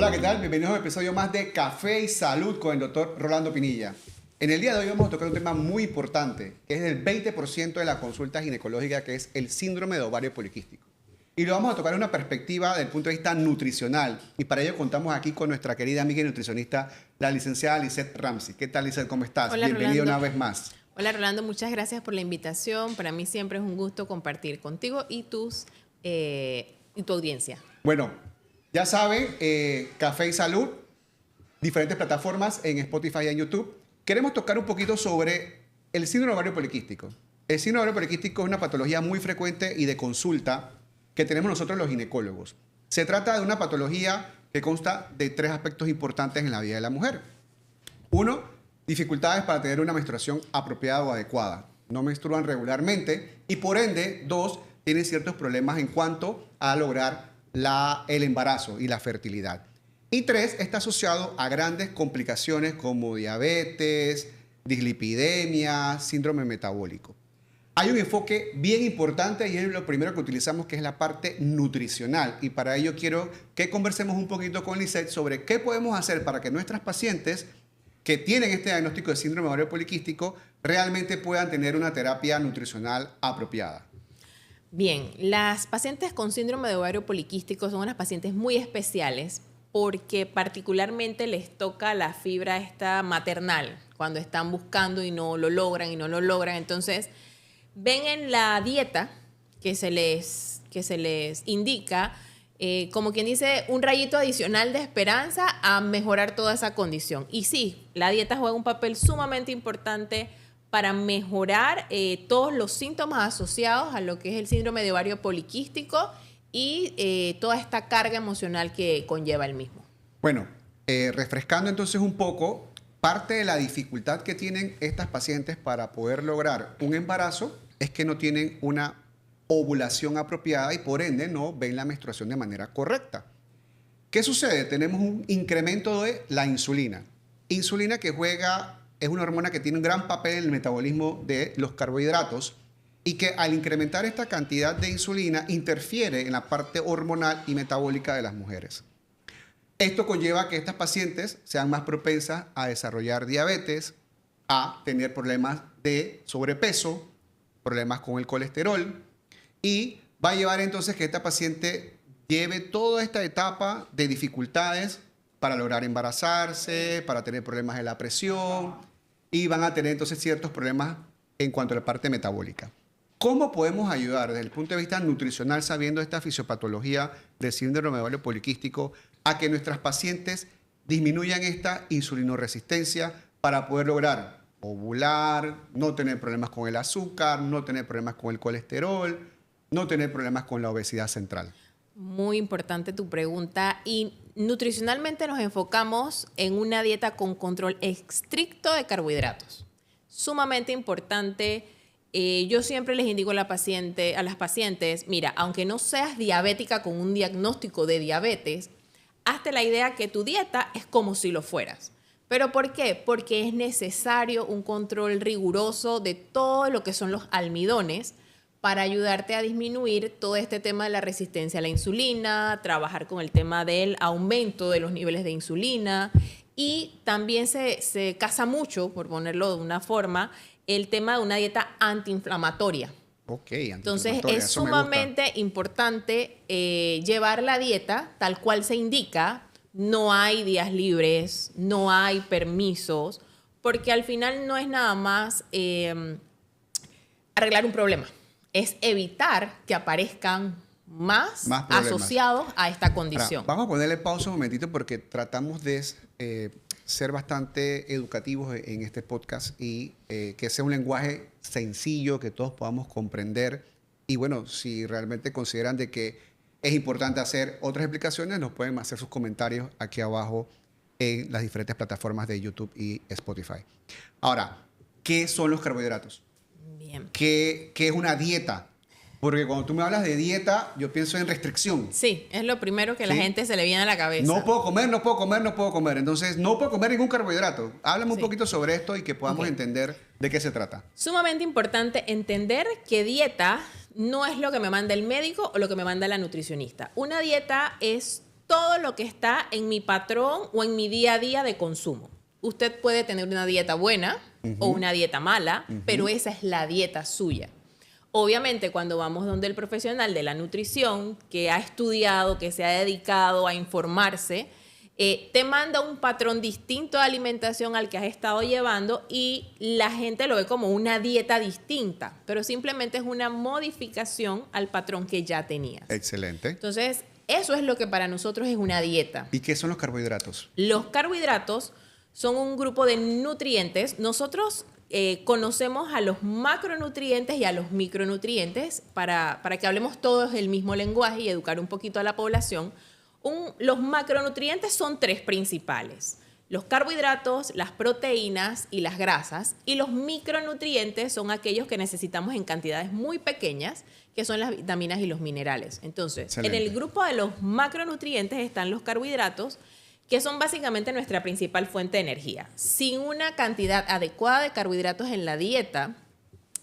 Hola, ¿qué tal? Bienvenidos a un episodio más de Café y Salud con el doctor Rolando Pinilla. En el día de hoy vamos a tocar un tema muy importante, que es el 20% de la consulta ginecológica, que es el síndrome de ovario poliquístico. Y lo vamos a tocar en una perspectiva desde el punto de vista nutricional. Y para ello contamos aquí con nuestra querida amiga y nutricionista, la licenciada Lizeth Ramsey. ¿Qué tal, Lizeth? ¿Cómo estás? Hola, Bienvenida Rolando. una vez más. Hola, Rolando. Muchas gracias por la invitación. Para mí siempre es un gusto compartir contigo y tu audiencia. Bueno, ya saben, Café y Salud, diferentes plataformas en Spotify y en YouTube. Queremos tocar un poquito sobre el síndrome ovario poliquístico. El síndrome ovario poliquístico es una patología muy frecuente y de consulta que tenemos nosotros los ginecólogos. Se trata de una patología que consta de 3 aspectos importantes en la vida de la mujer. 1, dificultades para tener una menstruación apropiada o adecuada. No menstruan regularmente y por ende, 2, tienen ciertos problemas en cuanto a lograr el embarazo y la fertilidad. Y 3, está asociado a grandes complicaciones como diabetes, dislipidemia, síndrome metabólico. Hay un enfoque bien importante y es lo primero que utilizamos, que es la parte nutricional. Y para ello quiero que conversemos un poquito con Lizeth sobre qué podemos hacer para que nuestras pacientes que tienen este diagnóstico de síndrome ovario poliquístico realmente puedan tener una terapia nutricional apropiada. Bien, las pacientes con síndrome de ovario poliquístico son unas pacientes muy especiales porque particularmente les toca la fibra esta maternal cuando están buscando y no lo logran. Entonces, ven en la dieta que se les indica, como quien dice, un rayito adicional de esperanza a mejorar toda esa condición. Y sí, la dieta juega un papel sumamente importante para mejorar todos los síntomas asociados a lo que es el síndrome de ovario poliquístico y toda esta carga emocional que conlleva el mismo. Bueno, refrescando entonces un poco, parte de la dificultad que tienen estas pacientes para poder lograr un embarazo es que no tienen una ovulación apropiada y por ende no ven la menstruación de manera correcta. ¿Qué sucede? Tenemos un incremento de la insulina. Insulina que es una hormona que tiene un gran papel en el metabolismo de los carbohidratos y que al incrementar esta cantidad de insulina interfiere en la parte hormonal y metabólica de las mujeres. Esto conlleva que estas pacientes sean más propensas a desarrollar diabetes, a tener problemas de sobrepeso, problemas con el colesterol y va a llevar entonces que esta paciente lleve toda esta etapa de dificultades para lograr embarazarse, para tener problemas de la presión y van a tener entonces ciertos problemas en cuanto a la parte metabólica. ¿Cómo podemos ayudar desde el punto de vista nutricional, sabiendo esta fisiopatología del síndrome de ovario poliquístico, a que nuestras pacientes disminuyan esta insulinoresistencia para poder lograr ovular, no tener problemas con el azúcar, no tener problemas con el colesterol, no tener problemas con la obesidad central? Muy importante tu pregunta. Y nutricionalmente nos enfocamos en una dieta con control estricto de carbohidratos. Sumamente importante. Yo siempre les indico a las pacientes, mira, aunque no seas diabética con un diagnóstico de diabetes, hazte la idea que tu dieta es como si lo fueras. ¿Pero por qué? Porque es necesario un control riguroso de todo lo que son los almidones para ayudarte a disminuir todo este tema de la resistencia a la insulina, trabajar con el tema del aumento de los niveles de insulina y también se casa mucho, por ponerlo de una forma, el tema de una dieta antiinflamatoria. Ok, Entonces es sumamente importante llevar la dieta tal cual se indica. No hay días libres, no hay permisos, porque al final no es nada más arreglar un problema. Es evitar que aparezcan más asociados a esta condición. Ahora, vamos a ponerle pausa un momentito porque tratamos de ser bastante educativos en este podcast y que sea un lenguaje sencillo, que todos podamos comprender. Y bueno, si realmente consideran de que es importante hacer otras explicaciones, nos pueden hacer sus comentarios aquí abajo en las diferentes plataformas de YouTube y Spotify. Ahora, ¿qué son los carbohidratos? Bien. ¿Qué es una dieta? Porque cuando tú me hablas de dieta, yo pienso en restricción. Sí, es lo primero que a la gente se le viene a la cabeza. No puedo comer, no puedo comer, no puedo comer. Entonces, no puedo comer ningún carbohidrato. Háblame un poquito sobre esto y que podamos entender de qué se trata. Sumamente importante entender que dieta no es lo que me manda el médico o lo que me manda la nutricionista. Una dieta es todo lo que está en mi patrón o en mi día a día de consumo. Usted puede tener una dieta buena o una dieta mala, pero esa es la dieta suya. Obviamente, cuando vamos donde el profesional de la nutrición, que ha estudiado, que se ha dedicado a informarse, te manda un patrón distinto de alimentación al que has estado llevando y la gente lo ve como una dieta distinta, pero simplemente es una modificación al patrón que ya tenías. Excelente. Entonces, eso es lo que para nosotros es una dieta. ¿Y qué son los carbohidratos? Los carbohidratos son un grupo de nutrientes. Nosotros conocemos a los macronutrientes y a los micronutrientes para que hablemos todos el mismo lenguaje y educar un poquito a la población. Los macronutrientes son 3 principales: los carbohidratos, las proteínas y las grasas. Y los micronutrientes son aquellos que necesitamos en cantidades muy pequeñas, que son las vitaminas y los minerales. Entonces, excelente. En el grupo de los macronutrientes están los carbohidratos, que son básicamente nuestra principal fuente de energía. Sin una cantidad adecuada de carbohidratos en la dieta,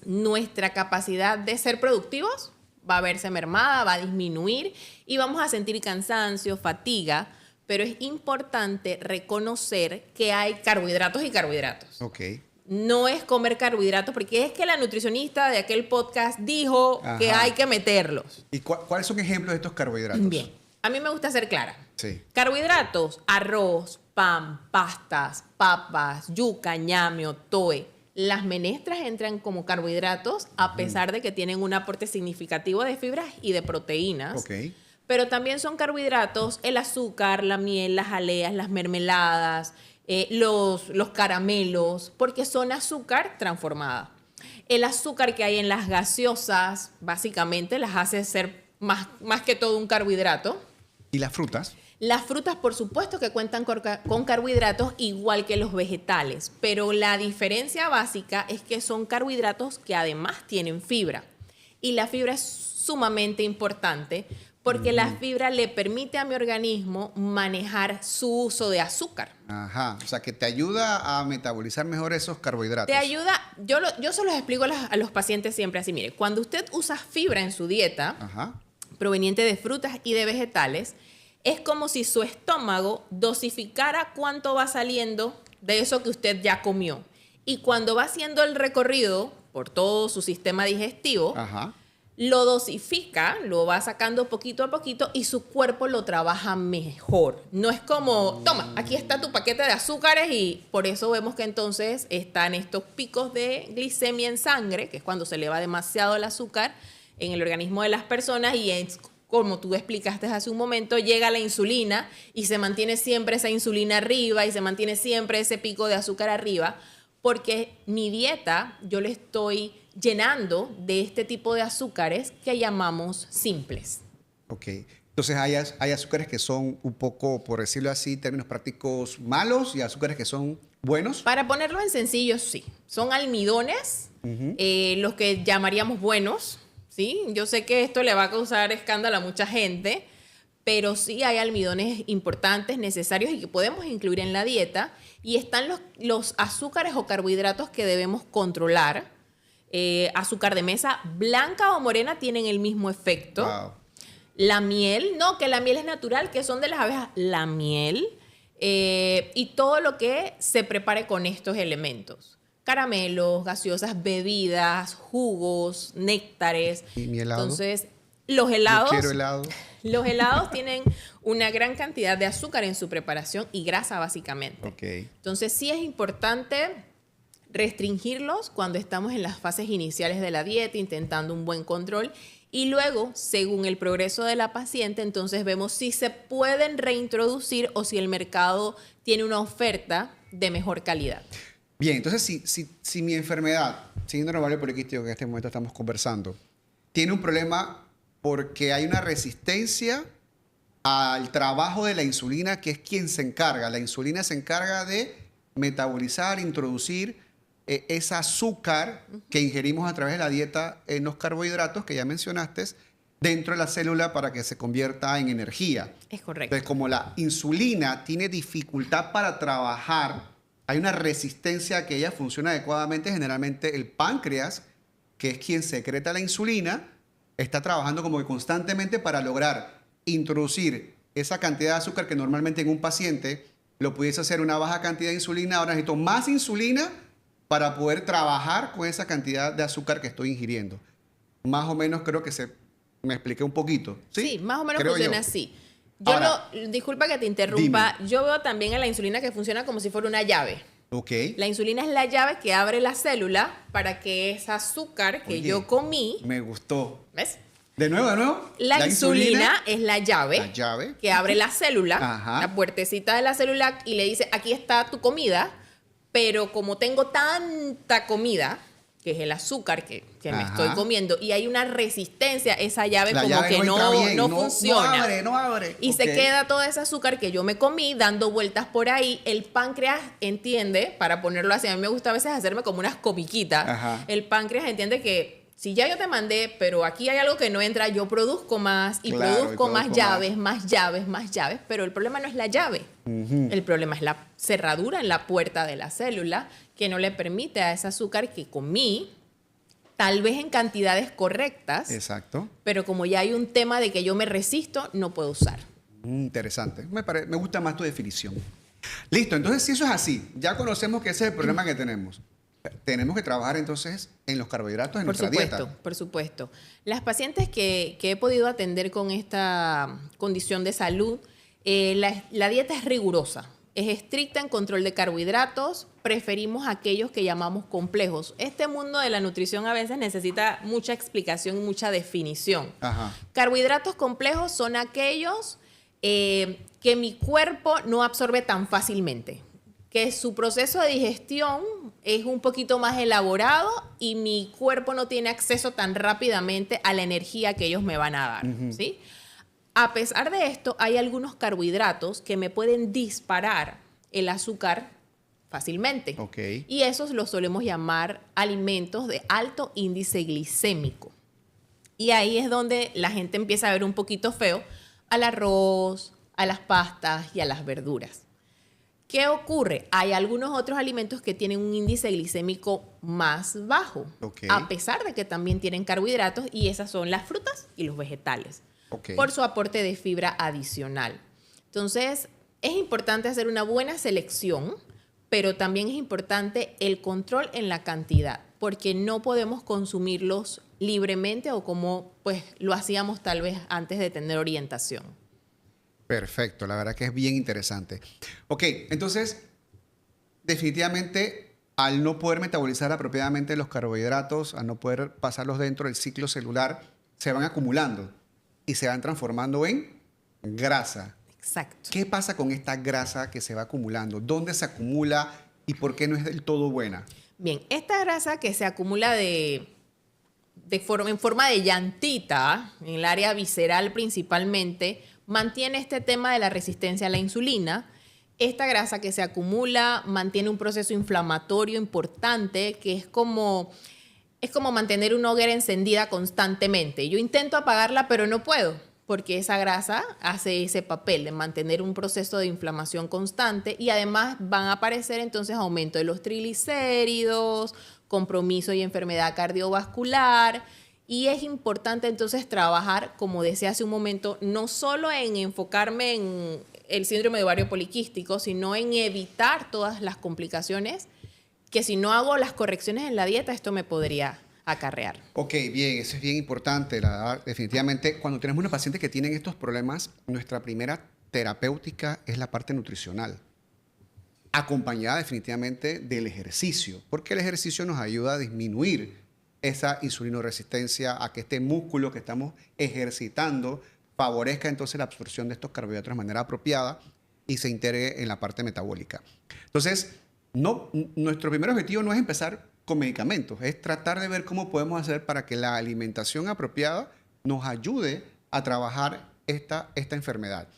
nuestra capacidad de ser productivos va a verse mermada, va a disminuir y vamos a sentir cansancio, fatiga, pero es importante reconocer que hay carbohidratos y carbohidratos. Ok. No es comer carbohidratos, porque es que la nutricionista de aquel podcast dijo que hay que meterlos. ¿Y cuáles son ejemplos de estos carbohidratos? Bien, a mí me gusta ser clara. Sí. Carbohidratos: arroz, pan, pastas, papas, yuca, ñame o toe. Las menestras entran como carbohidratos a pesar de que tienen un aporte significativo de fibras y de proteínas. Ok. Pero también son carbohidratos el azúcar, la miel, las jaleas, las mermeladas, los caramelos, porque son azúcar transformada. El azúcar que hay en las gaseosas básicamente las hace ser más que todo un carbohidrato. ¿Y las frutas? Las frutas, por supuesto, que cuentan con carbohidratos igual que los vegetales, pero la diferencia básica es que son carbohidratos que además tienen fibra. Y la fibra es sumamente importante porque la fibra le permite a mi organismo manejar su uso de azúcar. Ajá, o sea, que te ayuda a metabolizar mejor esos carbohidratos. Te ayuda, yo se los explico a los pacientes siempre así. Mire, cuando usted usa fibra en su dieta, Ajá. proveniente de frutas y de vegetales, es como si su estómago dosificara cuánto va saliendo de eso que usted ya comió. Y cuando va haciendo el recorrido por todo su sistema digestivo, Ajá. lo dosifica, lo va sacando poquito a poquito y su cuerpo lo trabaja mejor. No es como, toma, aquí está tu paquete de azúcares, y por eso vemos que entonces están estos picos de glicemia en sangre, que es cuando se eleva demasiado el azúcar en el organismo de las personas, y es como tú explicaste hace un momento, llega la insulina y se mantiene siempre esa insulina arriba y se mantiene siempre ese pico de azúcar arriba, porque mi dieta yo le estoy llenando de este tipo de azúcares que llamamos simples. Ok. Entonces hay azúcares que son un poco, por decirlo así, en términos prácticos, malos, y azúcares que son buenos. Para ponerlo en sencillo, sí. Son almidones, los que llamaríamos buenos, ¿sí? Yo sé que esto le va a causar escándalo a mucha gente, pero sí hay almidones importantes, necesarios y que podemos incluir en la dieta. Y están los azúcares o carbohidratos que debemos controlar. Azúcar de mesa, blanca o morena, tienen el mismo efecto. Wow. La miel, no, que la miel es natural, que son de las abejas. La miel y todo lo que se prepare con estos elementos. Caramelos, gaseosas, bebidas, jugos, néctares. ¿Y mi helado? Entonces, los helados. Yo quiero helado. Los helados tienen una gran cantidad de azúcar en su preparación y grasa, básicamente. Ok. Entonces, sí es importante restringirlos cuando estamos en las fases iniciales de la dieta, intentando un buen control. Y luego, según el progreso de la paciente, entonces vemos si se pueden reintroducir o si el mercado tiene una oferta de mejor calidad. Bien, entonces si mi enfermedad, síndrome ovario poliquístico, que en este momento estamos conversando, tiene un problema porque hay una resistencia al trabajo de la insulina, que es quien se encarga. La insulina se encarga de metabolizar, introducir ese azúcar que ingerimos a través de la dieta en los carbohidratos que ya mencionaste dentro de la célula para que se convierta en energía. Es correcto. Entonces, como la insulina tiene dificultad para trabajar, hay una resistencia a que ella funcione adecuadamente. Generalmente el páncreas, que es quien secreta la insulina, está trabajando como que constantemente para lograr introducir esa cantidad de azúcar que normalmente en un paciente lo pudiese hacer una baja cantidad de insulina, ahora necesito más insulina para poder trabajar con esa cantidad de azúcar que estoy ingiriendo. Más o menos creo que me expliqué un poquito. Sí, más o menos creo funciona yo. así. Ahora, Disculpa que te interrumpa, yo veo también a la insulina que funciona como si fuera una llave. ok. La insulina es la llave que abre la célula para que ese azúcar que Oye, yo comí, me gustó. ¿ves? De nuevo, de nuevo. La insulina es la llave que abre la célula, Ajá. la puertecita de la célula y le dice, aquí está tu comida, pero como tengo tanta comida, que es el azúcar que me Ajá. estoy comiendo, y hay una resistencia, esa llave La como llave que entra bien, no funciona. No abre. Y se Ok. queda todo ese azúcar que yo me comí dando vueltas por ahí. El páncreas entiende, para ponerlo así, a mí me gusta a veces hacerme como unas comiquitas. Ajá. El páncreas entiende que si ya yo te mandé, pero aquí hay algo que no entra, yo produzco más y Claro, produzco y más produzco llaves, más llaves, más llaves, pero el problema no es la llave. El problema es la cerradura en la puerta de la célula que no le permite a ese azúcar que comí, tal vez en cantidades correctas, Exacto. pero como ya hay un tema de que yo me resisto, no puedo usar. Interesante. Me gusta más tu definición. Listo, entonces si eso es así, ya conocemos que ese es el problema que tenemos. Tenemos que trabajar entonces en los carbohidratos en nuestra dieta. Por supuesto. Las pacientes que he podido atender con esta condición de salud, la dieta es rigurosa, es estricta en control de carbohidratos, preferimos aquellos que llamamos complejos. Este mundo de la nutrición a veces necesita mucha explicación, mucha definición. Ajá. Carbohidratos complejos son aquellos que mi cuerpo no absorbe tan fácilmente, que su proceso de digestión es un poquito más elaborado y mi cuerpo no tiene acceso tan rápidamente a la energía que ellos me van a dar, ¿sí? A pesar de esto, hay algunos carbohidratos que me pueden disparar el azúcar fácilmente. Ok. Y esos los solemos llamar alimentos de alto índice glicémico. Y ahí es donde la gente empieza a ver un poquito feo al arroz, a las pastas y a las verduras. ¿Qué ocurre? Hay algunos otros alimentos que tienen un índice glicémico más bajo, Ok. a pesar de que también tienen carbohidratos, y esas son las frutas y los vegetales, Ok. por su aporte de fibra adicional. Entonces, es importante hacer una buena selección, pero también es importante el control en la cantidad, porque no podemos consumirlos libremente o como pues lo hacíamos tal vez antes de tener orientación. Perfecto, la verdad que es bien interesante. Ok, entonces, definitivamente, al no poder metabolizar apropiadamente los carbohidratos, al no poder pasarlos dentro del ciclo celular, se van acumulando y se van transformando en grasa. Exacto. ¿Qué pasa con esta grasa que se va acumulando? ¿Dónde se acumula y por qué no es del todo buena? Bien, esta grasa que se acumula en forma de llantita, en el área visceral principalmente, mantiene este tema de la resistencia a la insulina. Esta grasa que se acumula mantiene un proceso inflamatorio importante que es como mantener una hoguera encendida constantemente. Yo intento apagarla, pero no puedo, porque esa grasa hace ese papel de mantener un proceso de inflamación constante y además van a aparecer entonces aumento de los triglicéridos, compromiso y enfermedad cardiovascular. Y es importante entonces trabajar, como decía hace un momento, no solo en enfocarme en el síndrome de ovario poliquístico, sino en evitar todas las complicaciones que si no hago las correcciones en la dieta, esto me podría acarrear. Ok, bien, eso es bien importante. Definitivamente, cuando tenemos una paciente que tiene estos problemas, nuestra primera terapéutica es la parte nutricional, acompañada definitivamente del ejercicio, porque el ejercicio nos ayuda a disminuir esa insulinoresistencia, a que este músculo que estamos ejercitando favorezca entonces la absorción de estos carbohidratos de manera apropiada y se integre en la parte metabólica. Entonces, nuestro primer objetivo no es empezar con medicamentos, es tratar de ver cómo podemos hacer para que la alimentación apropiada nos ayude a trabajar esta enfermedad.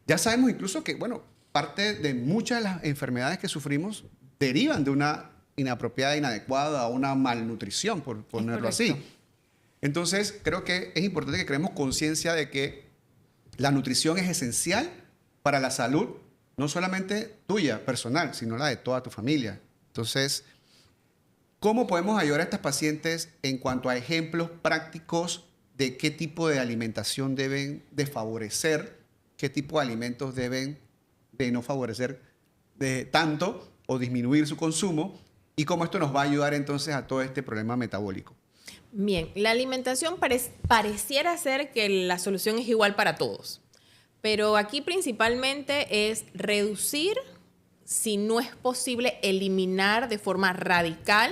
Ya sabemos incluso que, bueno, parte de muchas de las enfermedades que sufrimos derivan de una inapropiada, inadecuada, o una malnutrición, por ponerlo así. Entonces, creo que es importante que creemos conciencia de que la nutrición es esencial para la salud, no solamente tuya, personal, sino la de toda tu familia. Entonces, ¿cómo podemos ayudar a estas pacientes en cuanto a ejemplos prácticos de qué tipo de alimentación deben de favorecer qué tipo de alimentos deben de no favorecer de tanto o disminuir su consumo y cómo esto nos va a ayudar entonces a todo este problema metabólico. Bien, la alimentación pareciera ser que la solución es igual para todos, pero aquí principalmente es reducir, si no es posible, eliminar de forma radical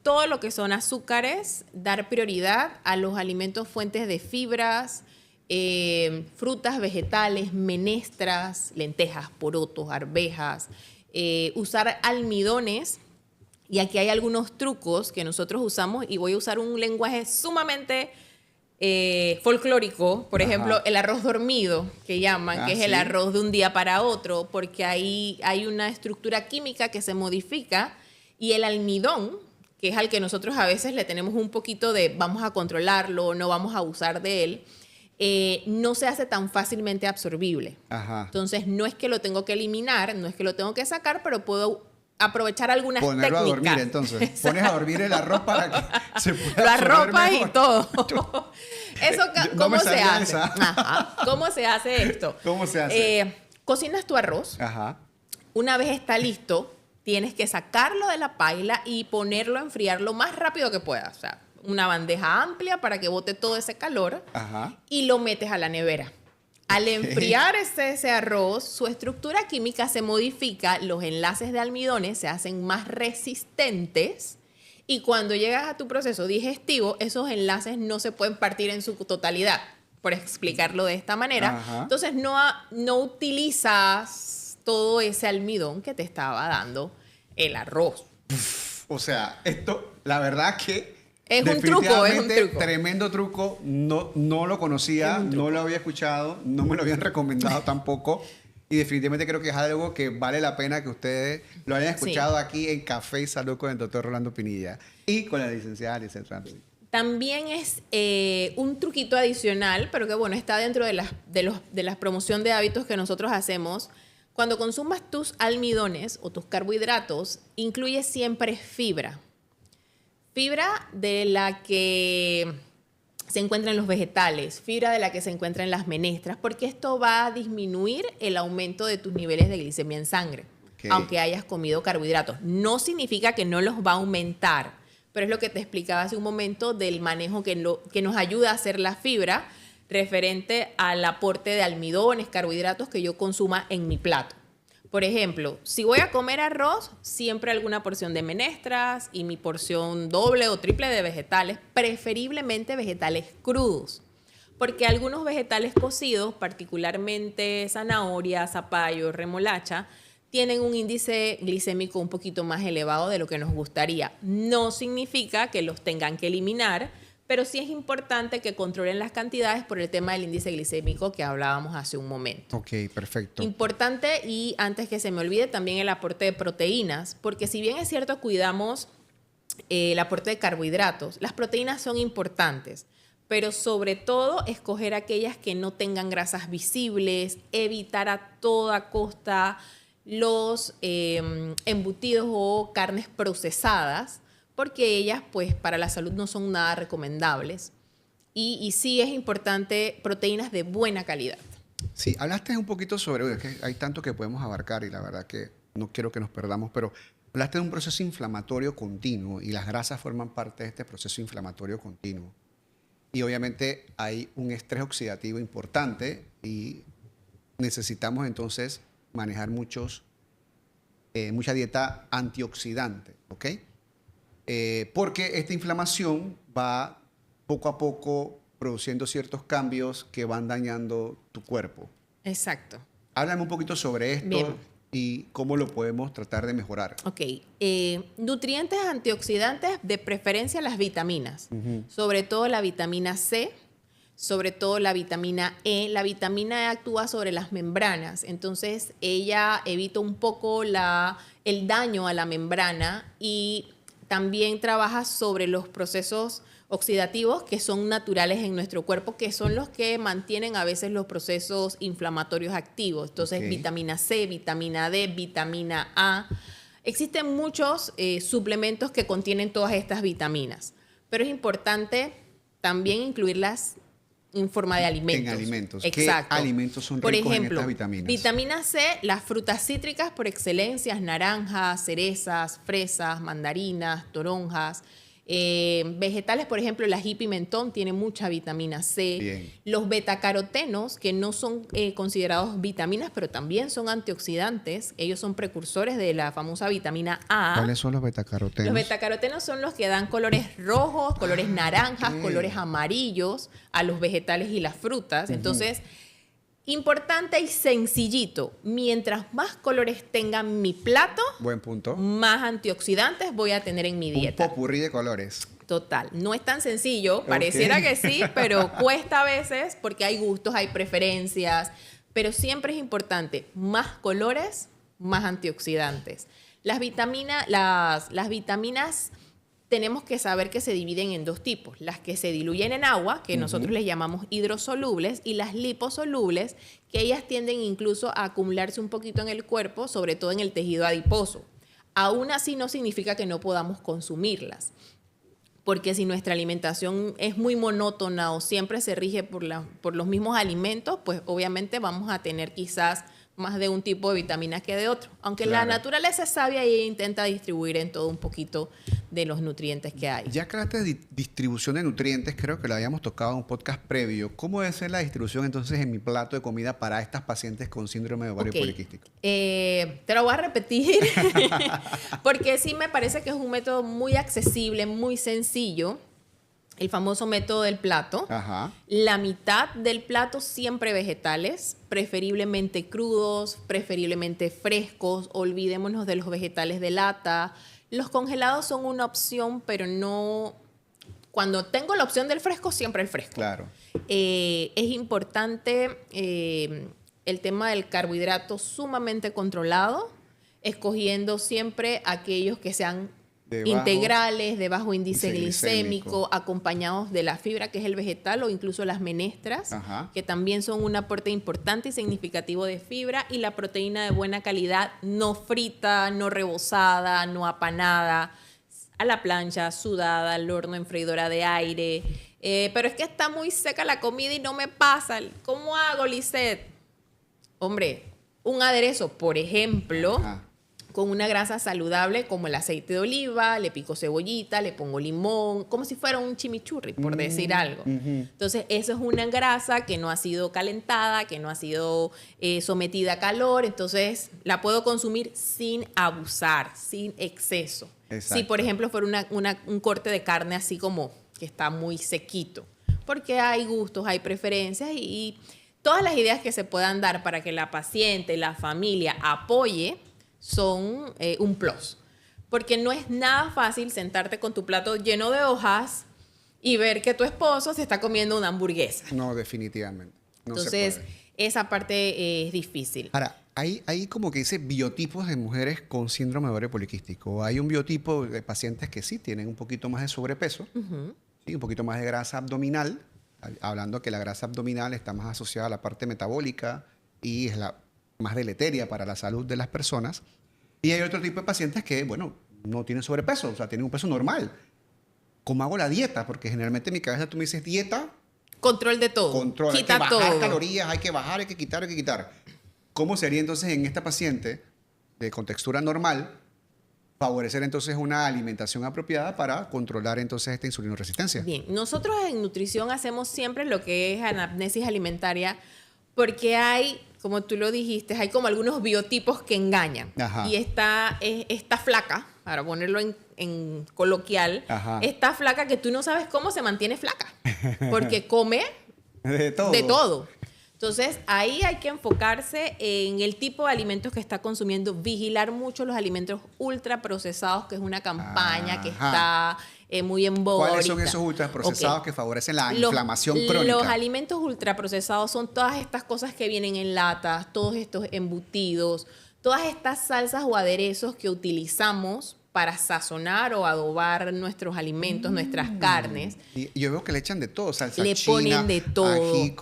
todo lo que son azúcares, dar prioridad a los alimentos fuentes de fibras, frutas, vegetales, menestras, lentejas, porotos, arvejas, usar almidones. Y aquí hay algunos trucos que nosotros usamos y voy a usar un lenguaje sumamente folclórico. Por ejemplo, el arroz dormido, que llaman, que es el arroz de un día para otro, porque ahí hay una estructura química que se modifica y el almidón, que es al que nosotros a veces le tenemos un poquito de vamos a controlarlo, no vamos a abusar de él, no se hace tan fácilmente absorbible. Ajá. Entonces, no es que lo tengo que eliminar, no es que lo tengo que sacar, pero puedo aprovechar algunas Ponerlo técnicas. a dormir, entonces. Pones a dormir el arroz para que se pueda Lo absorber arropas y mejor. todo. Eso, No me ¿cómo se sabía hace? esa. Ajá. ¿Cómo se hace esto? ¿Cómo se hace? Cocinas tu arroz. Ajá. Una vez está listo, tienes que sacarlo de la paila y ponerlo a enfriar lo más rápido que puedas. O sea, una bandeja amplia para que bote todo ese calor. Ajá. Y lo metes a la nevera. Al enfriar ese arroz, su estructura química se modifica, los enlaces de almidones se hacen más resistentes y cuando llegas a tu proceso digestivo, esos enlaces no se pueden partir en su totalidad, por explicarlo de esta manera. Ajá. Entonces no utilizas todo ese almidón que te estaba dando el arroz. O sea, esto, la verdad que Es un truco, es un definitivamente truco. tremendo truco. No lo conocía, no lo había escuchado, no me lo habían recomendado tampoco. Y definitivamente creo que es algo que vale la pena que ustedes lo hayan escuchado aquí en Café y Salud con el doctor Rolando Pinilla y con la licenciada Lizeth Ramsey. También es un truquito adicional, pero que bueno, está dentro de las promoción de hábitos que nosotros hacemos. Cuando consumas tus almidones o tus carbohidratos, incluye siempre fibra. Fibra de la que se encuentra en los vegetales, fibra de la que se encuentra en las menestras, porque esto va a disminuir el aumento de tus niveles de glicemia en sangre, aunque hayas comido carbohidratos. No significa que no los va a aumentar, pero es lo que te explicaba hace un momento del manejo que nos ayuda a hacer la fibra referente al aporte de almidones, carbohidratos que yo consuma en mi plato. Por ejemplo, si voy a comer arroz, siempre alguna porción de menestras y mi porción doble o triple de vegetales, preferiblemente vegetales crudos. Porque algunos vegetales cocidos, particularmente zanahoria, zapallo, remolacha, tienen un índice glicémico un poquito más elevado de lo que nos gustaría. No significa que los tengan que eliminar, pero sí es importante que controlen las cantidades por el tema del índice glicémico que hablábamos hace un momento. Ok, perfecto. Importante, y antes que se me olvide, también el aporte de proteínas, porque si bien es cierto cuidamos el aporte de carbohidratos, las proteínas son importantes, pero sobre todo escoger aquellas que no tengan grasas visibles, evitar a toda costa los embutidos o carnes procesadas, porque ellas, pues, para la salud no son nada recomendables. Y sí es importante proteínas de buena calidad. Sí, hablaste un poquito sobre, es que hay tanto que podemos abarcar y la verdad que no quiero que nos perdamos, pero hablaste de un proceso inflamatorio continuo y las grasas forman parte de este proceso inflamatorio continuo. Y obviamente hay un estrés oxidativo importante y necesitamos entonces manejar mucha dieta antioxidante, ¿ok? Porque esta inflamación va poco a poco produciendo ciertos cambios que van dañando tu cuerpo. Exacto. Háblame un poquito sobre esto. Bien. Y cómo lo podemos tratar de mejorar. Ok. Nutrientes antioxidantes, de preferencia las vitaminas, sobre todo la vitamina C, sobre todo la vitamina E. La vitamina E actúa sobre las membranas, entonces ella evita un poco el daño a la membrana y también trabaja sobre los procesos oxidativos que son naturales en nuestro cuerpo, que son los que mantienen a veces los procesos inflamatorios activos. Entonces, vitamina C, vitamina D, vitamina A. Existen muchos suplementos que contienen todas estas vitaminas, pero es importante también incluirlas en forma de alimentos. En alimentos. Exacto. ¿Qué alimentos son por ricos ejemplo, en estas vitaminas? Vitamina C, las frutas cítricas por excelencia, naranjas, cerezas, fresas, mandarinas, toronjas. Vegetales, por ejemplo, el ají pimentón tiene mucha vitamina C. Bien. Los betacarotenos, que no son considerados vitaminas, pero también son antioxidantes. Ellos son precursores de la famosa vitamina A. ¿Cuáles son los betacarotenos? Los betacarotenos son los que dan colores rojos, colores naranjas, colores amarillos a los vegetales y las frutas. Entonces, importante y sencillito. Mientras más colores tenga mi plato, Buen punto. más antioxidantes voy a tener en mi Un dieta. popurrí de colores. Total. No es tan sencillo, pareciera que sí, pero cuesta a veces porque hay gustos, hay preferencias. Pero siempre es importante, más colores, más antioxidantes. Las vitaminas tenemos que saber que se dividen en dos tipos. Las que se diluyen en agua, que nosotros les llamamos hidrosolubles, y las liposolubles, que ellas tienden incluso a acumularse un poquito en el cuerpo, sobre todo en el tejido adiposo. Aún así no significa que no podamos consumirlas, porque si nuestra alimentación es muy monótona o siempre se rige por los mismos alimentos, pues obviamente vamos a tener quizás más de un tipo de vitaminas que de otro. Aunque la naturaleza es sabia y ella intenta distribuir en todo un poquito de los nutrientes que hay. Ya que hablaste de distribución de nutrientes, creo que lo habíamos tocado en un podcast previo. ¿Cómo debe ser la distribución entonces en mi plato de comida para estas pacientes con síndrome de ovario poliquístico? Te lo voy a repetir porque sí me parece que es un método muy accesible, muy sencillo. El famoso método del plato. Ajá. La mitad del plato siempre vegetales, preferiblemente crudos, preferiblemente frescos. Olvidémonos de los vegetales de lata. Los congelados son una opción, pero no... Cuando tengo la opción del fresco, siempre el fresco. Claro. Es importante el tema del carbohidrato sumamente controlado, escogiendo siempre aquellos que sean integrales, de bajo índice glicémico, acompañados de la fibra, que es el vegetal, o incluso las menestras, que también son un aporte importante y significativo de fibra, y la proteína de buena calidad, no frita, no rebozada, no apanada, a la plancha, sudada, al horno en freidora de aire. Pero es que está muy seca la comida y no me pasa. ¿Cómo hago, Lisette? Hombre, un aderezo, por ejemplo... con una grasa saludable como el aceite de oliva, le pico cebollita, le pongo limón, como si fuera un chimichurri, por decir algo. Entonces, eso es una grasa que no ha sido calentada, que no ha sido sometida a calor, entonces la puedo consumir sin abusar, sin exceso. Exacto. Si, por ejemplo, fuera un corte de carne así como que está muy sequito, porque hay gustos, hay preferencias y todas las ideas que se puedan dar para que la paciente, la familia apoye, son un plus. Porque no es nada fácil sentarte con tu plato lleno de hojas y ver que tu esposo se está comiendo una hamburguesa. No, definitivamente. No. Entonces, se puede. Esa parte es difícil. Ahora, hay como que dice biotipos de mujeres con síndrome de ovario poliquístico. Hay un biotipo de pacientes que sí tienen un poquito más de sobrepeso, ¿sí? Un poquito más de grasa abdominal, hablando que la grasa abdominal está más asociada a la parte metabólica y es la más deleteria para la salud de las personas. Y hay otro tipo de pacientes que, bueno, no tienen sobrepeso, o sea, tienen un peso normal. ¿Cómo hago la dieta? Porque generalmente en mi cabeza tú me dices dieta. Control de todo. Control. Quita hay que bajar todo. calorías, hay que bajar, hay que quitar, hay que quitar. ¿Cómo sería entonces en esta paciente con textura normal favorecer entonces una alimentación apropiada para controlar entonces esta insulinoresistencia? Bien, nosotros en nutrición hacemos siempre lo que es anamnesis alimentaria porque hay, como tú lo dijiste, hay como algunos biotipos que engañan. Y está flaca, para ponerlo en coloquial, está flaca que tú no sabes cómo se mantiene flaca, porque come de todo. De todo. Entonces, ahí hay que enfocarse en el tipo de alimentos que está consumiendo, vigilar mucho los alimentos ultraprocesados, que es una campaña que está muy en boga. ¿Cuáles son esos ultraprocesados que favorecen la inflamación crónica? Los alimentos ultraprocesados son todas estas cosas que vienen en latas, todos estos embutidos, todas estas salsas o aderezos que utilizamos para sazonar o adobar nuestros alimentos, nuestras carnes. Y yo veo que le echan de todo, salsa le china, ponen de todo. ají,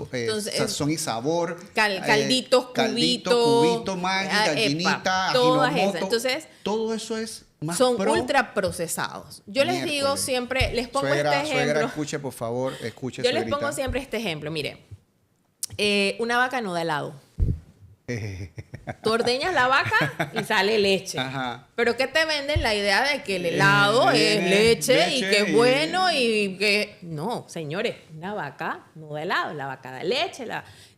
sazón y sabor, calditos, cubito, Maggi, gallinita, todas ajinomoto. esas. Entonces, todo eso es Más son pro. ultra procesados. Yo les digo Miércoles. siempre, les pongo Suegra, este ejemplo. escuche, por favor, escuche, Yo les suegrita. pongo siempre este ejemplo. Mire, una vaca no da helado. Tú ordeñas la vaca y sale leche. Ajá. Pero ¿qué te venden? La idea de que el helado es leche y que es bueno y que... No, señores, una vaca no da helado. La vaca da leche.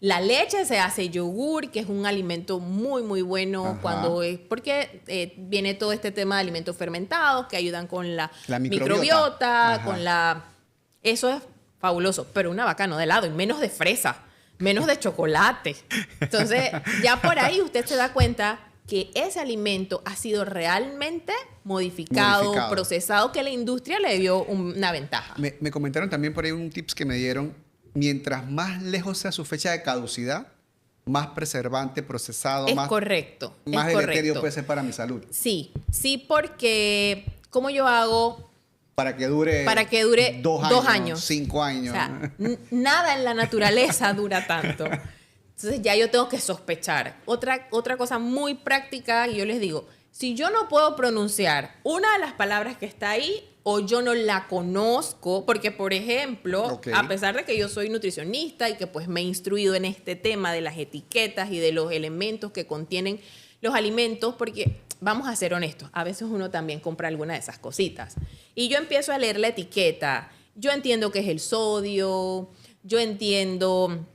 La leche se hace yogur, que es un alimento muy, muy bueno. Ajá. Cuando es... Porque viene todo este tema de alimentos fermentados que ayudan con la microbiota, Ajá. con la... Eso es fabuloso. Pero una vaca no da helado, y menos de fresa. Menos de chocolate. Entonces, ya por ahí usted se da cuenta que ese alimento ha sido realmente modificado, procesado, que la industria le dio una ventaja. Me comentaron también por ahí un tips que me dieron. Mientras más lejos sea su fecha de caducidad, más preservante, procesado, Es más correcto. más es deleterio correcto. puede ser para mi salud. Sí, porque ¿cómo yo hago Para que dure, 2 años? 5 años. O sea, nada en la naturaleza dura tanto. Entonces ya yo tengo que sospechar. Otra cosa muy práctica, y yo les digo, si yo no puedo pronunciar una de las palabras que está ahí, o yo no la conozco, porque por ejemplo, Ok. a pesar de que yo soy nutricionista y que pues me he instruido en este tema de las etiquetas y de los elementos que contienen los alimentos, porque vamos a ser honestos, a veces uno también compra alguna de esas cositas. Y yo empiezo a leer la etiqueta, yo entiendo que es el sodio, yo entiendo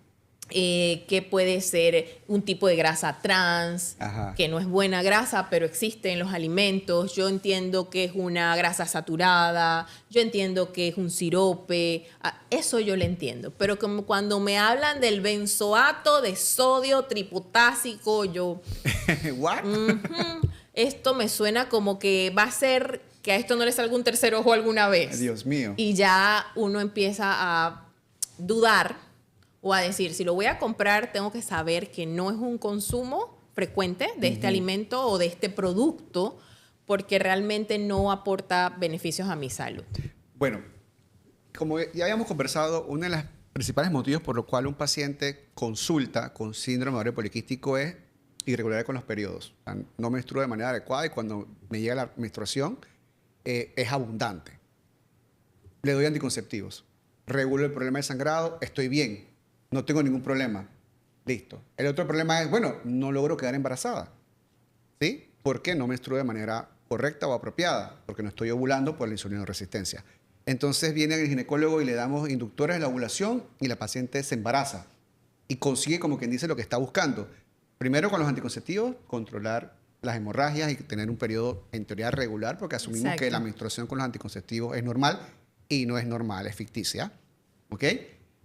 que puede ser un tipo de grasa trans, Ajá. que no es buena grasa, pero existe en los alimentos. Yo entiendo que es una grasa saturada, yo entiendo que es un sirope, eso yo lo entiendo. Pero como cuando me hablan del benzoato de sodio tripotásico, yo... ¿What? esto me suena como que va a ser que a esto no le salga un tercer ojo alguna vez. Dios mío. Y ya uno empieza a dudar o a decir, si lo voy a comprar, tengo que saber que no es un consumo frecuente de este alimento o de este producto, porque realmente no aporta beneficios a mi salud. Bueno, como ya habíamos conversado, uno de los principales motivos por los cuales un paciente consulta con síndrome ovario poliquístico es irregularidad con los periodos. O sea, no menstruo de manera adecuada y cuando me llega la menstruación es abundante. Le doy anticonceptivos. Regulo el problema de sangrado, estoy bien. No tengo ningún problema. Listo. El otro problema es, bueno, no logro quedar embarazada. ¿Sí? ¿Por qué no menstruo de manera correcta o apropiada? Porque no estoy ovulando por la insulinoresistencia. Entonces viene el ginecólogo y le damos inductores de la ovulación y la paciente se embaraza y consigue, como quien dice, lo que está buscando. Primero, con los anticonceptivos, controlar las hemorragias y tener un periodo en teoría regular, porque asumimos Exacto. que la menstruación con los anticonceptivos es normal y no es normal, es ficticia. ¿Ok?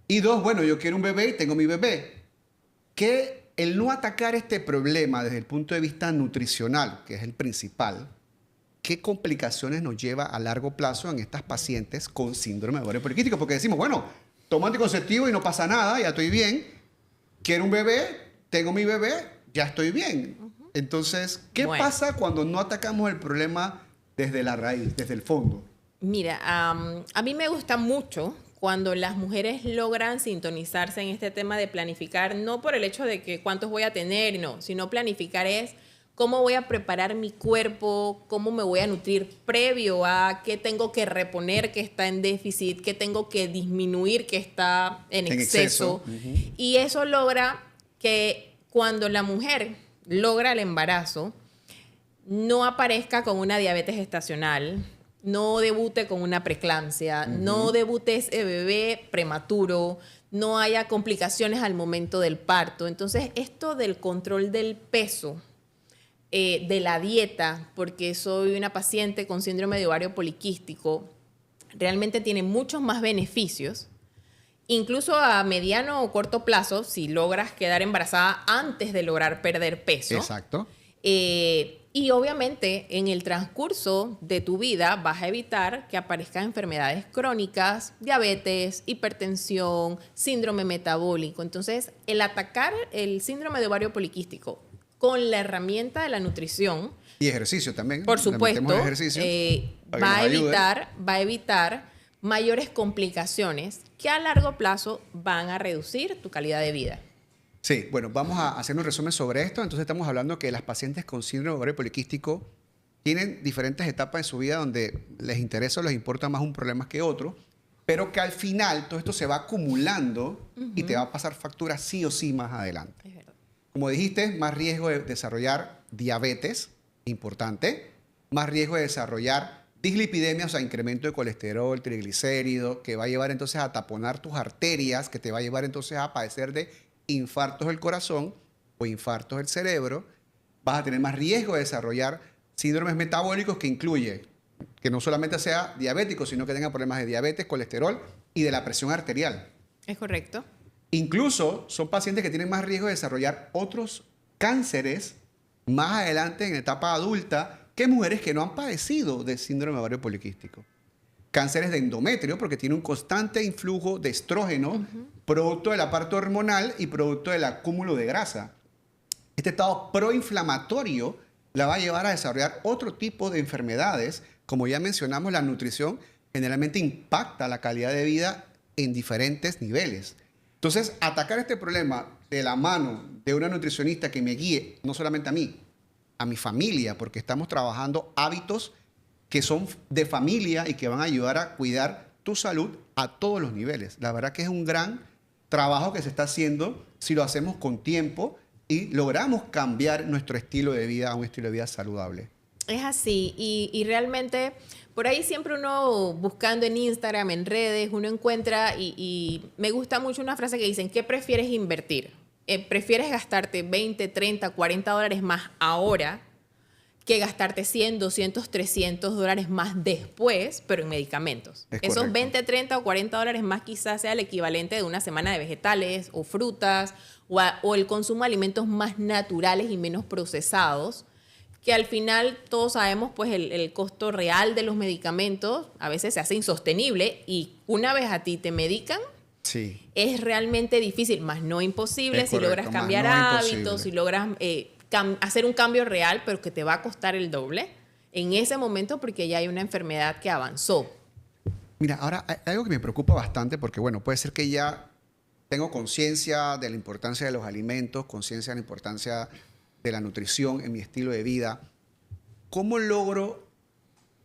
Y 2, bueno, yo quiero un bebé y tengo mi bebé. Que el no atacar este problema desde el punto de vista nutricional, que es el principal, ¿qué complicaciones nos lleva a largo plazo en estas pacientes con síndrome de ovario poliquístico? Porque decimos, bueno, tomo anticonceptivo y no pasa nada, ya estoy bien. Quiero un bebé, tengo mi bebé, ya estoy bien. Entonces, ¿qué pasa cuando no atacamos el problema desde la raíz, desde el fondo? Mira, a mí me gusta mucho cuando las mujeres logran sintonizarse en este tema de planificar, no por el hecho de que cuántos voy a tener, no, sino planificar es cómo voy a preparar mi cuerpo, cómo me voy a nutrir previo a qué tengo que reponer que está en déficit, qué tengo que disminuir que está en exceso. Y eso logra que cuando la mujer logra el embarazo, no aparezca con una diabetes gestacional, no debute con una preeclampsia, no debute ese bebé prematuro, no haya complicaciones al momento del parto. Entonces, esto del control del peso, de la dieta, porque soy una paciente con síndrome de ovario poliquístico, realmente tiene muchos más beneficios. Incluso a mediano o corto plazo, si logras quedar embarazada antes de lograr perder peso. Exacto. Y obviamente en el transcurso de tu vida vas a evitar que aparezcan enfermedades crónicas, diabetes, hipertensión, síndrome metabólico. Entonces, el atacar el síndrome de ovario poliquístico con la herramienta de la nutrición, Y ejercicio también. por Le supuesto, metemos ejercicio para que va nos a evitar mayores complicaciones que a largo plazo van a reducir tu calidad de vida. Sí, bueno, vamos a hacer un resumen sobre esto. Entonces estamos hablando que las pacientes con síndrome de ovario poliquístico tienen diferentes etapas de su vida donde les interesa o les importa más un problema que otro, pero que al final todo esto se va acumulando y te va a pasar factura sí o sí más adelante. Es verdad. Como dijiste, más riesgo de desarrollar diabetes, importante, más riesgo de desarrollar dislipidemia, o sea, incremento de colesterol, triglicéridos, que va a llevar entonces a taponar tus arterias, que te va a llevar entonces a padecer de infartos del corazón o infartos del cerebro. Vas a tener más riesgo de desarrollar síndromes metabólicos que incluye que no solamente sea diabético, sino que tenga problemas de diabetes, colesterol y de la presión arterial. Es correcto. Incluso son pacientes que tienen más riesgo de desarrollar otros cánceres más adelante en etapa adulta que mujeres que no han padecido de síndrome ovario poliquístico. Cánceres de endometrio porque tiene un constante influjo de estrógeno, producto de la parte hormonal y producto del acúmulo de grasa. Este estado proinflamatorio la va a llevar a desarrollar otro tipo de enfermedades. Como ya mencionamos, la nutrición generalmente impacta la calidad de vida en diferentes niveles. Entonces, atacar este problema de la mano de una nutricionista que me guíe, no solamente a mí, a mi familia, porque estamos trabajando hábitos que son de familia y que van a ayudar a cuidar tu salud a todos los niveles. La verdad que es un gran trabajo que se está haciendo si lo hacemos con tiempo y logramos cambiar nuestro estilo de vida a un estilo de vida saludable. Es así, y realmente por ahí siempre uno buscando en Instagram, en redes, uno encuentra, y me gusta mucho una frase que dicen, ¿qué prefieres invertir? ¿Prefieres gastarte 20, 30, 40 dólares más ahora que gastarte 100, 200, 300 dólares más después, pero en medicamentos? Es Esos correcto. 20, 30 o 40 dólares más quizás sea el equivalente de una semana de vegetales o frutas o el consumo de alimentos más naturales y menos procesados, que al final todos sabemos pues el costo real de los medicamentos a veces se hace insostenible y una vez a ti te medican, Sí. es realmente difícil, más no imposible, Es si correcto, logras más cambiar no hábitos, imposible. si logras hacer un cambio real, pero que te va a costar el doble en ese momento porque ya hay una enfermedad que avanzó. Mira, ahora hay algo que me preocupa bastante porque, bueno, puede ser que ya tengo conciencia de la importancia de los alimentos, conciencia de la importancia de la nutrición en mi estilo de vida. ¿Cómo logro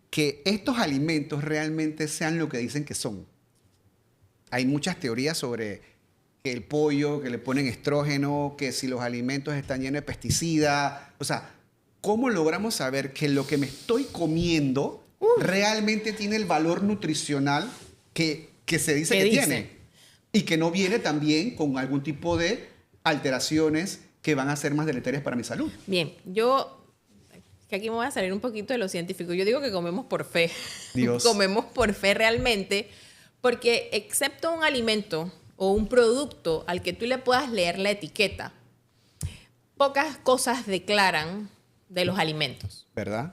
que estos alimentos realmente sean lo que dicen que son? Hay muchas teorías sobre que el pollo, que le ponen estrógeno, que si los alimentos están llenos de pesticidas. O sea, ¿cómo logramos saber que lo que me estoy comiendo realmente tiene el valor nutricional que se dice ¿Qué que dice? tiene? Y que no viene también con algún tipo de alteraciones que van a ser más deleterias para mi salud. Bien, que aquí me voy a salir un poquito de lo científico. Yo digo que comemos por fe. Dios. Comemos por fe realmente, porque excepto un alimento o un producto al que tú le puedas leer la etiqueta, pocas cosas declaran de los alimentos. ¿Verdad?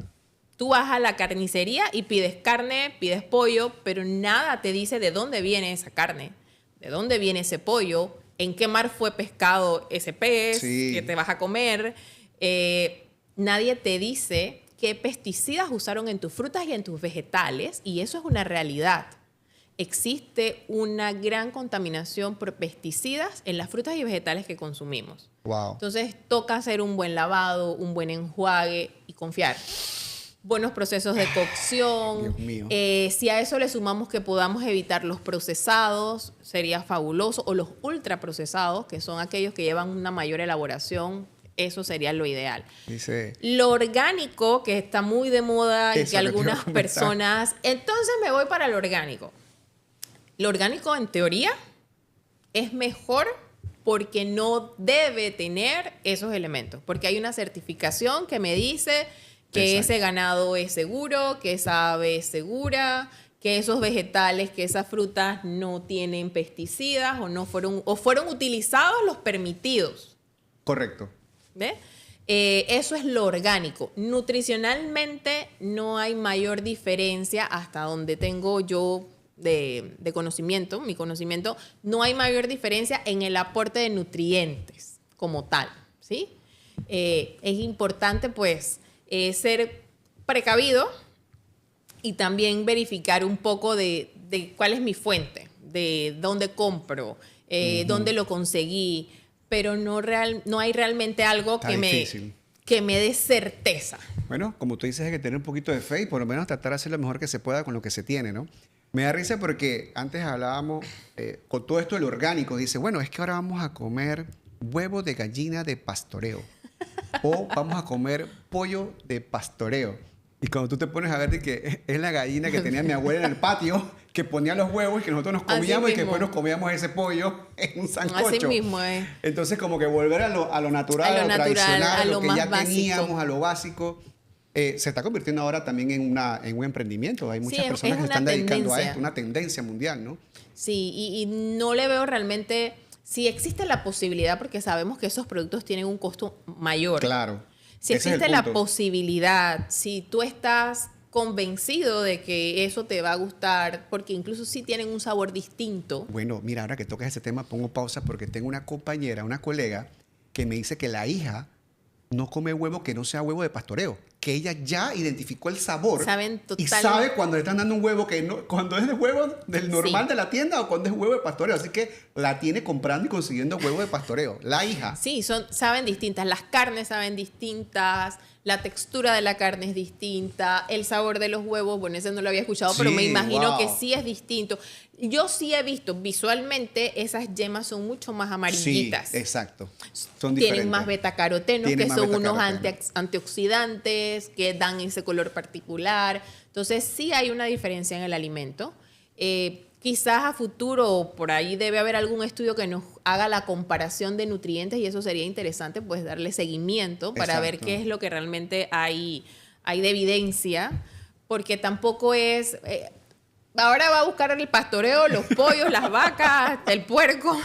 Tú vas a la carnicería y pides carne, pides pollo, pero nada te dice de dónde viene esa carne, de dónde viene ese pollo, en qué mar fue pescado ese pez Sí. que te vas a comer. Nadie te dice qué pesticidas usaron en tus frutas y en tus vegetales, y eso es una realidad. Existe una gran contaminación por pesticidas en las frutas y vegetales que consumimos. Wow. Entonces, toca hacer un buen lavado, un buen enjuague y confiar. Buenos procesos de cocción. Dios mío. Si a eso le sumamos que podamos evitar los procesados, sería fabuloso. O los ultraprocesados, que son aquellos que llevan una mayor elaboración. Eso sería lo ideal. Dice, Lo orgánico, que está muy de moda y Eso que que te iba a algunas comentar. personas... Entonces me voy para lo orgánico. Lo orgánico, en teoría, es mejor porque no debe tener esos elementos. Porque hay una certificación que me dice que Exacto. ese ganado es seguro, que esa ave es segura, que esos vegetales, que esas frutas no tienen pesticidas o fueron utilizados los permitidos. correcto. ¿Ve? Eso es lo orgánico. Nutricionalmente no hay mayor diferencia hasta donde tengo yo de conocimiento, mi conocimiento, no hay mayor diferencia en el aporte de nutrientes como tal, ¿sí? Es importante pues ser precavido y también verificar un poco de cuál es mi fuente, de dónde compro, dónde lo conseguí, pero no hay realmente algo Está que difícil. que me dé certeza. Bueno, como tú dices, hay que tener un poquito de fe y por lo menos tratar de hacer lo mejor que se pueda con lo que se tiene, ¿no? Me da risa porque antes hablábamos con todo esto del orgánico. Dice, bueno, es que ahora vamos a comer huevo de gallina de pastoreo o vamos a comer pollo de pastoreo. Y cuando tú te pones a ver de que es la gallina que tenía mi abuela en el patio, que ponía los huevos y que nosotros nos comíamos y que después nos comíamos ese pollo en un sancocho. Así mismo es. Entonces, como que volver a lo natural, a lo tradicional, a lo que más ya básico. Teníamos, a lo básico. Se está convirtiendo ahora también en un emprendimiento. Hay muchas personas que se están dedicando a esto, una tendencia mundial, ¿no? Sí, y no le veo realmente, si existe la posibilidad, porque sabemos que esos productos tienen un costo mayor. Claro. Si Ese es el existe la punto. posibilidad, si tú estás convencido de que eso te va a gustar, porque incluso sí tienen un sabor distinto. Bueno, mira, ahora que tocas ese tema, pongo pausa porque tengo una compañera, una colega, que me dice que la hija no come huevo que no sea huevo de pastoreo, que ella ya identificó el sabor Saben y total- sabe cuando le están dando un huevo que no, cuando es de huevo del normal Sí. de la tienda o cuando es huevo de pastoreo. Así que la tiene comprando y consiguiendo huevo de pastoreo. La hija. Sí, saben distintas, las carnes saben distintas, la textura de la carne es distinta, el sabor de los huevos, bueno, ese no lo había escuchado, pero Sí, me imagino wow. que sí es distinto. Yo sí he visto visualmente esas yemas son mucho más amarillitas. Sí, exacto. Son Tienen diferentes. más betacarotenos, Tienen que más son unos betacarotenos. antioxidantes que dan ese color particular. Entonces, sí hay una diferencia en el alimento. Quizás a futuro, por ahí debe haber algún estudio que nos haga la comparación de nutrientes y eso sería interesante, pues darle seguimiento para ver Exacto. qué es lo que realmente hay de evidencia, porque tampoco es... ahora va a buscar el pastoreo, los pollos, las vacas, el puerco,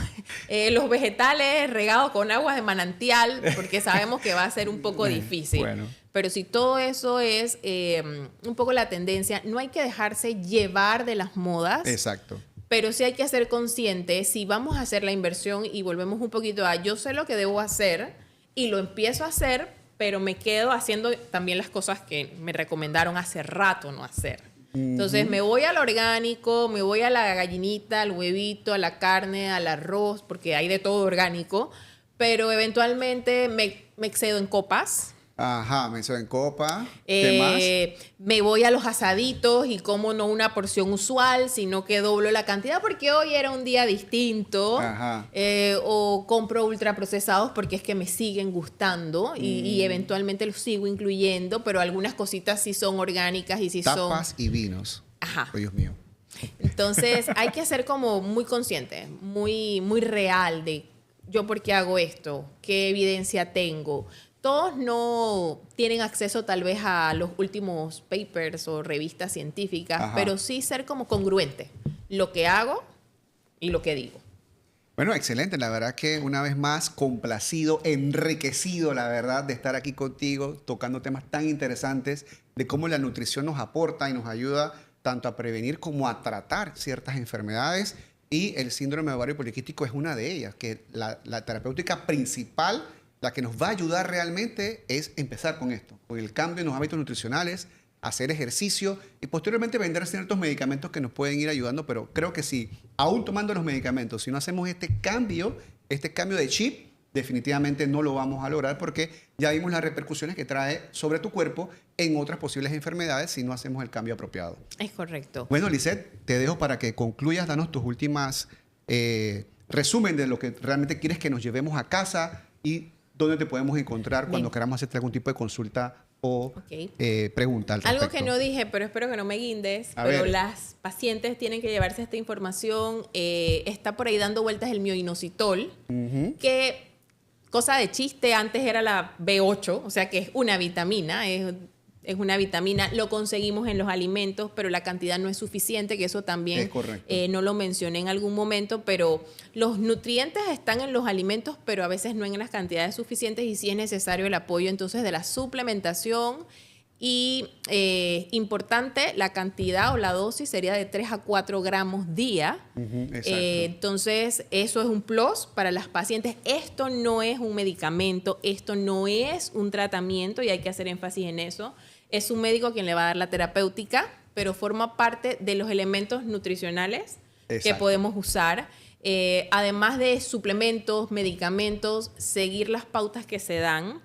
los vegetales regados con aguas de manantial, porque sabemos que va a ser un poco difícil. Bueno. Pero si todo eso es un poco la tendencia, no hay que dejarse llevar de las modas. Exacto. Pero sí hay que ser conscientes, si vamos a hacer la inversión y volvemos un poquito a yo sé lo que debo hacer y lo empiezo a hacer, pero me quedo haciendo también las cosas que me recomendaron hace rato no hacer. Entonces me voy al orgánico, me voy a la gallinita, al huevito, a la carne, al arroz, porque hay de todo orgánico, pero eventualmente me excedo en copas. Ajá, mención en copa. ¿Qué Me voy a los asaditos y como no una porción usual, sino que doblo la cantidad porque hoy era un día distinto. Ajá. O compro ultraprocesados porque es que me siguen gustando y eventualmente los sigo incluyendo, pero algunas cositas sí son orgánicas y sí más? son... Tapas y vinos. Ajá. Oh, Dios mío. Entonces hay que ser como muy consciente, muy real de yo por qué hago esto, qué evidencia tengo. Todos no tienen acceso tal vez a los últimos papers o revistas científicas, Ajá. pero sí ser como congruente, lo que hago y lo que digo. Bueno, excelente. La verdad que una vez más complacido, enriquecido, la verdad, de estar aquí contigo tocando temas tan interesantes de cómo la nutrición nos aporta y nos ayuda tanto a prevenir como a tratar ciertas enfermedades. Y el síndrome de ovario poliquístico es una de ellas, que la terapéutica principal, la que nos va a ayudar realmente es empezar con esto, con el cambio en los hábitos nutricionales, hacer ejercicio y posteriormente vender ciertos medicamentos que nos pueden ir ayudando, pero creo que si aún tomando los medicamentos, si no hacemos este cambio de chip, definitivamente no lo vamos a lograr porque ya vimos las repercusiones que trae sobre tu cuerpo en otras posibles enfermedades si no hacemos el cambio apropiado. Es correcto. Bueno, Lisette, te dejo para que concluyas, danos tus últimas resumen de lo que realmente quieres que nos llevemos a casa y dónde te podemos encontrar cuando Bien. queramos hacerte algún tipo de consulta o Ok. pregunta al Algo respecto. que no dije, pero espero que no me guindes, A pero ver. las pacientes tienen que llevarse esta información. Está por ahí dando vueltas el mioinositol, que cosa de chiste, antes era la B8, o sea que es una vitamina, es una vitamina, lo conseguimos en los alimentos, pero la cantidad no es suficiente, que eso también Es correcto. no lo mencioné en algún momento, pero los nutrientes están en los alimentos, pero a veces no en las cantidades suficientes y sí es necesario el apoyo entonces de la suplementación y importante, la cantidad o la dosis sería de 3 a 4 gramos día. Exacto. Entonces, eso es un plus para las pacientes. Esto no es un medicamento, esto no es un tratamiento y hay que hacer énfasis en eso. Es un médico quien le va a dar la terapéutica, pero forma parte de los elementos nutricionales que Exacto. podemos usar. Además de suplementos, medicamentos, seguir las pautas que se dan.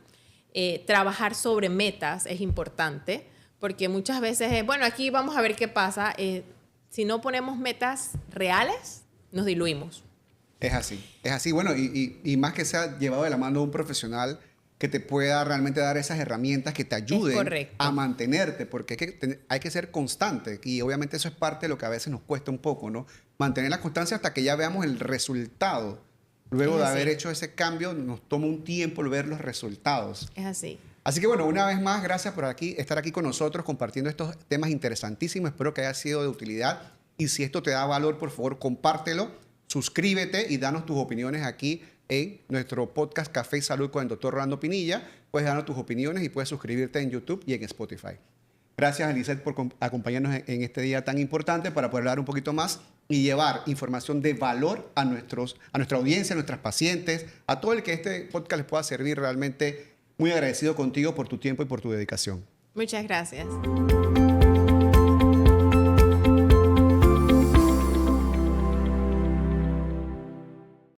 trabajar sobre metas es importante, porque muchas veces, bueno, aquí vamos a ver qué pasa. Si no ponemos metas reales, nos diluimos. Es así. Bueno, y más que sea llevado de la mano de un profesional que te pueda realmente dar esas herramientas que te ayuden a mantenerte, porque hay que ser constante y obviamente eso es parte de lo que a veces nos cuesta un poco, ¿no? Mantener la constancia hasta que ya veamos el resultado. Luego de haber hecho ese cambio, nos toma un tiempo ver los resultados. Es así. Así que bueno, una vez más, gracias por estar aquí con nosotros compartiendo estos temas interesantísimos. Espero que haya sido de utilidad y si esto te da valor, por favor, compártelo, suscríbete y danos tus opiniones aquí en nuestro podcast Café y Salud con el Dr. Rolando Pinilla. Puedes darnos tus opiniones y puedes suscribirte en YouTube y en Spotify. Gracias, Eliseth, por acompañarnos en este día tan importante para poder hablar un poquito más y llevar información de valor a nuestra audiencia, a nuestros pacientes, a todo el que este podcast les pueda servir. Realmente muy agradecido contigo por tu tiempo y por tu dedicación. Muchas gracias.